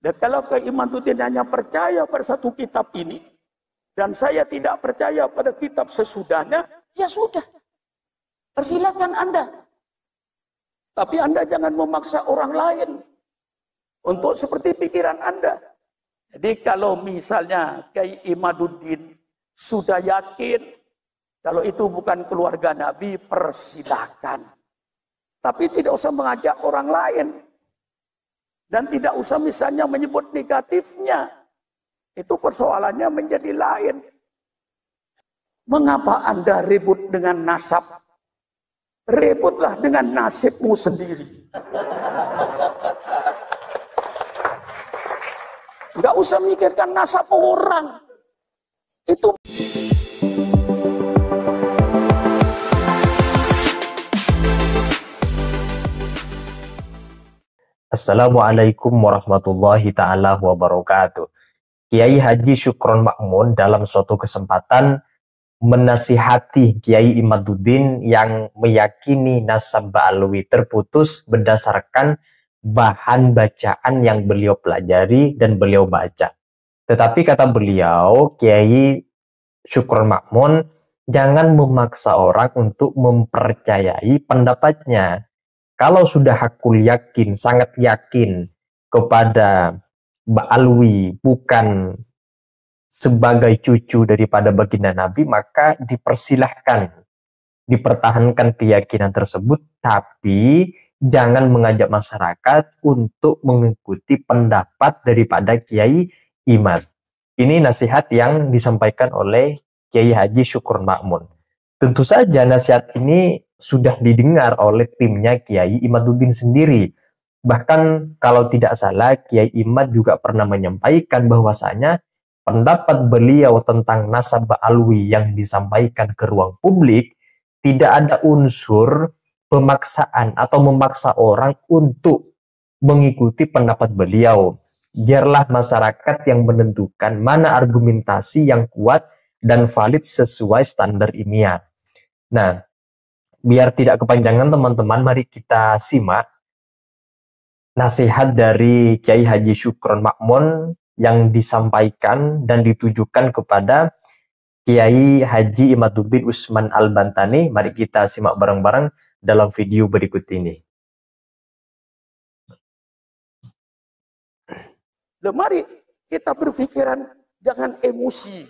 Dan kalau Kiai Imaduddin hanya percaya pada satu kitab ini, dan saya tidak percaya pada kitab sesudahnya, ya sudah. Persilakan Anda. Tapi Anda jangan memaksa orang lain untuk seperti pikiran Anda. Jadi kalau misalnya Kiai Imaduddin sudah yakin kalau itu bukan keluarga Nabi, persilakan. Tapi tidak usah mengajak orang lain. Dan tidak usah misalnya menyebut negatifnya. Itu persoalannya menjadi lain. Mengapa Anda ribut dengan nasab? Ributlah dengan nasibmu sendiri. Nggak usah mikirkan nasab orang. Itu Assalamualaikum warahmatullahi ta'ala wabarakatuh. Kiai Haji Syukron Ma'mun dalam suatu kesempatan menasihati Kiai Imaduddin yang meyakini nasab Ba'alwi terputus berdasarkan bahan bacaan yang beliau pelajari dan beliau baca. Tetapi kata beliau, Kiai Syukron Ma'mun, jangan memaksa orang untuk mempercayai pendapatnya. Kalau sudah aku yakin, sangat yakin kepada Ba'alwi bukan sebagai cucu daripada baginda Nabi, maka dipersilahkan, dipertahankan keyakinan tersebut, tapi jangan mengajak masyarakat untuk mengikuti pendapat daripada Kiai Imad. Ini nasihat yang disampaikan oleh Kiai Haji Syukron Ma'mun. Tentu saja nasihat ini sudah didengar oleh timnya Kiai Imaduddin sendiri. Bahkan kalau tidak salah, Kiai Imad juga pernah menyampaikan bahwasanya pendapat beliau tentang nasab Ba'alwi yang disampaikan ke ruang publik tidak ada unsur pemaksaan atau memaksa orang untuk mengikuti pendapat beliau. Biarlah masyarakat yang menentukan mana argumentasi yang kuat dan valid sesuai standar ilmiah. Nah, biar tidak kepanjangan teman-teman, mari kita simak nasihat dari Kiai Haji Syukron Ma'mun yang disampaikan dan ditujukan kepada Kiai Haji Imaduddin Usman Al-Bantani. Mari kita simak bareng-bareng dalam video berikut ini. Mari kita berpikiran jangan emosi.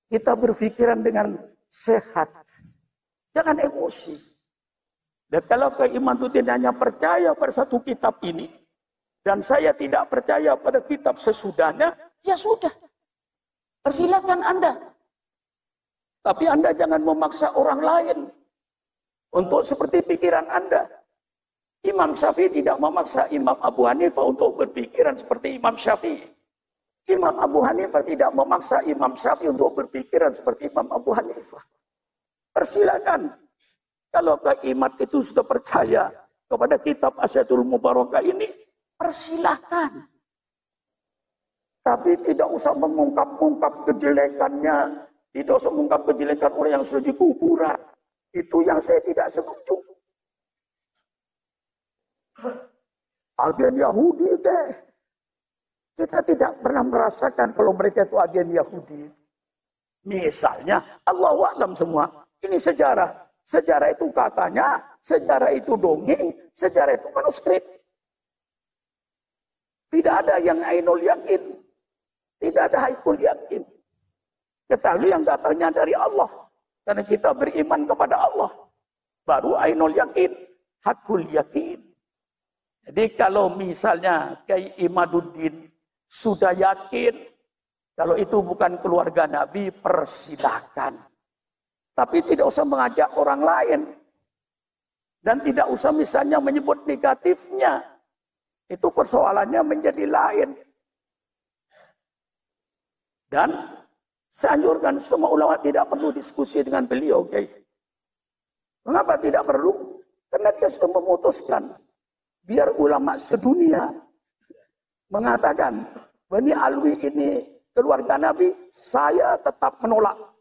Kita berpikiran dengan sehat. Jangan emosi. Dan kalau Kiai Imaduddin hanya percaya pada satu kitab ini, dan saya tidak percaya pada kitab sesudahnya, ya sudah. Persilakan Anda. Tapi Anda jangan memaksa orang lain untuk seperti pikiran Anda. Imam Syafi'i tidak memaksa Imam Abu Hanifah untuk berpikiran seperti Imam Syafi'i. Imam Abu Hanifah tidak memaksa Imam Syafi'i untuk berpikiran seperti Imam Abu Hanifah. Persilakan. Kalau Kiai Imad itu sudah percaya kepada kitab Asyatul Mubarakah ini, persilakan. Tapi tidak usah mengungkap-ungkap kejelekannya. Tidak usah mengungkap kejelekan orang yang sudah di kuburan. Itu yang saya tidak setuju. Agen Yahudi deh. Kita tidak pernah merasakan kalau mereka itu agen Yahudi. Misalnya, Allahu a'lam semua. Ini sejarah. Sejarah itu katanya, sejarah itu dongeng, sejarah itu manuskrip. Tidak ada yang ainul yakin. Tidak ada haikul yakin. Ketahui yang datangnya dari Allah. Karena kita beriman kepada Allah. Baru ainul yakin, hakul yakin. Jadi kalau misalnya Kiai Imaduddin sudah yakin kalau itu bukan keluarga Nabi, persilahkan. Tapi tidak usah mengajak orang lain. Dan tidak usah misalnya menyebut negatifnya. Itu persoalannya menjadi lain. Dan saya anjurkan semua ulama tidak perlu diskusi dengan beliau. Okay? Mengapa tidak perlu? Karena dia sudah memutuskan. Biar ulama sedunia mengatakan, Bani Alwi ini keluarga Nabi, saya tetap menolak.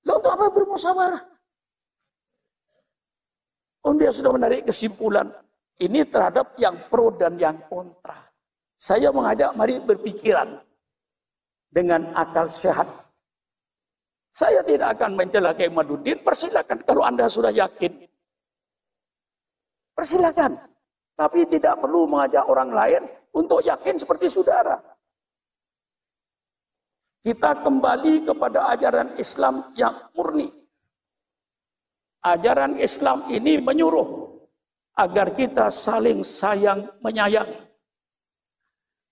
Lalu untuk apa bermusyawarah? Dia sudah menarik kesimpulan, Ini terhadap yang pro dan yang kontra. Saya mengajak mari berpikiran dengan akal sehat. Saya tidak akan mencela Kiai Imaduddin, persilakan kalau Anda sudah yakin. Persilakan. Tapi tidak perlu mengajak orang lain untuk yakin seperti saudara. Kita kembali kepada ajaran Islam yang murni. Ajaran Islam ini menyuruh agar kita saling sayang menyayang.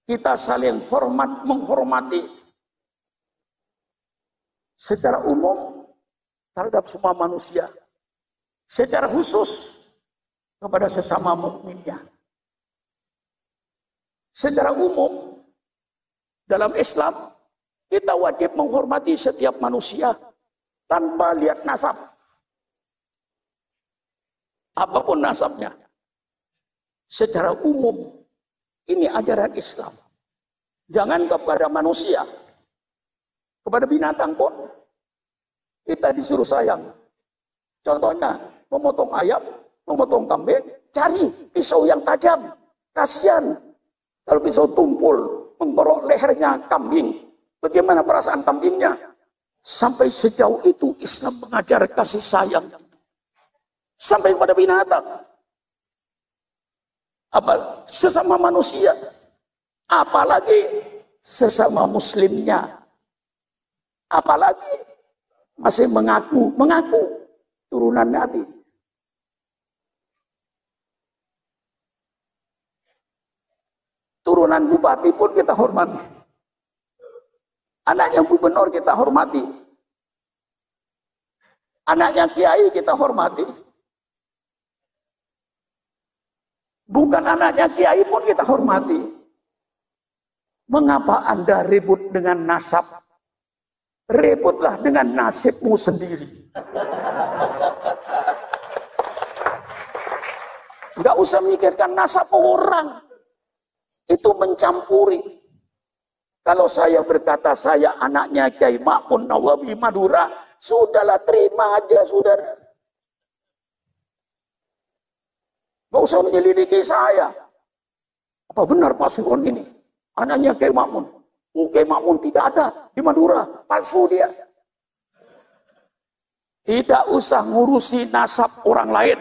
Kita saling hormat menghormati. Secara umum terhadap semua manusia. Secara khusus kepada sesama mukminnya. Secara umum dalam Islam kita wajib menghormati setiap manusia tanpa lihat nasab. Apapun nasabnya. Secara umum, ini ajaran Islam. Jangan kepada manusia. Kepada binatang pun, kita disuruh sayang. Contohnya, memotong ayam, memotong kambing, cari pisau yang tajam. Kasihan. Kalau pisau tumpul, mengkorok lehernya kambing. Bagaimana perasaan kambingnya? Sampai sejauh itu Islam mengajar kasih sayang. Sampai kepada binatang. Sesama manusia. Apalagi sesama muslimnya. Apalagi masih mengaku turunan Nabi. Turunan bupati pun kita hormati. Anaknya gubernur kita hormati. Anaknya kiai kita hormati. Bukan anaknya kiai pun kita hormati. Mengapa Anda ribut dengan nasab? Ributlah dengan nasibmu sendiri. Enggak usah mikirkan nasab orang. Itu mencampuri. Kalau saya berkata saya anaknya Kiai Ma'mun Nawawi Madura, sudahlah terima aja saudara. Gak usah menyelidiki saya. Apa benar Pak Sugeng ini? Anaknya Kiai Ma'mun. Kiai Ma'mun tidak ada di Madura. Palsu dia. Tidak usah ngurusi nasab orang lain.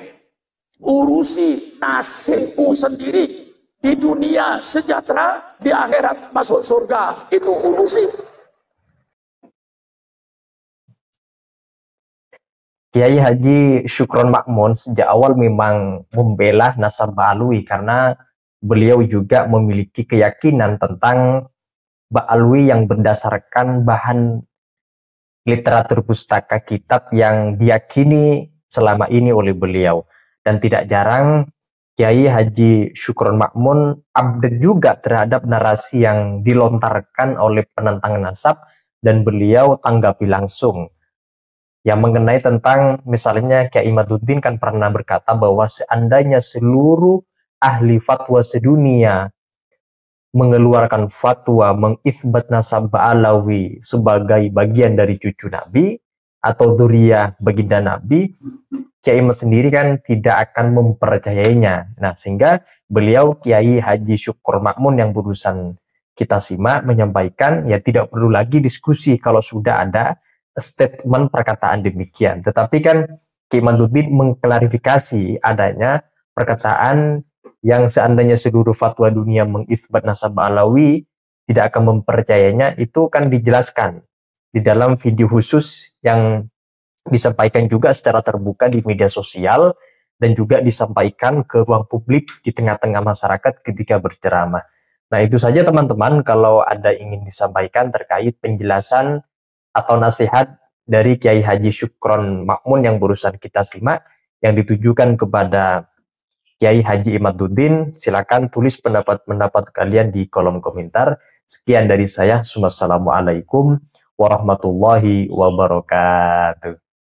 Urusi nasibmu sendiri. Di dunia sejahtera, di akhirat masuk surga. Itu urusi. Kiai Haji Syukron Ma'mun sejak awal memang membela nasab Ba'alwi karena beliau juga memiliki keyakinan tentang Ba'alwi yang berdasarkan bahan literatur pustaka kitab yang diyakini selama ini oleh beliau. Dan tidak jarang Kiai Haji Syukron Ma'mun update juga terhadap narasi yang dilontarkan oleh penentang nasab dan beliau tanggapi langsung. Yang mengenai tentang misalnya Kiai Imaduddin kan pernah berkata bahwa seandainya seluruh ahli fatwa sedunia mengeluarkan fatwa mengisbat nasab Ba'alawi sebagai bagian dari cucu Nabi atau dzurriyyah baginda Nabi, Kiai Imad sendiri kan tidak akan mempercayainya. Nah, sehingga beliau Kiai Haji Syukron Ma'mun yang barusan kita simak menyampaikan ya tidak perlu lagi diskusi kalau sudah ada statement perkataan demikian. Tetapi kan Kiai Imaduddin mengklarifikasi adanya perkataan yang seandainya seluruh fatwa dunia mengisbat nasab Ba'alawi tidak akan mempercayainya, itu kan dijelaskan di dalam video khusus yang disampaikan juga secara terbuka di media sosial dan juga disampaikan ke ruang publik di tengah-tengah masyarakat ketika berceramah. Nah, itu saja teman-teman kalau ada ingin disampaikan terkait penjelasan atau nasihat dari Kiai Haji Syukron Ma'mun yang barusan kita simak yang ditujukan kepada Kiai Haji Imaduddin. Silakan tulis pendapat-pendapat kalian di kolom komentar. Sekian dari saya. Wassalamualaikum warahmatullahi wabarakatuh.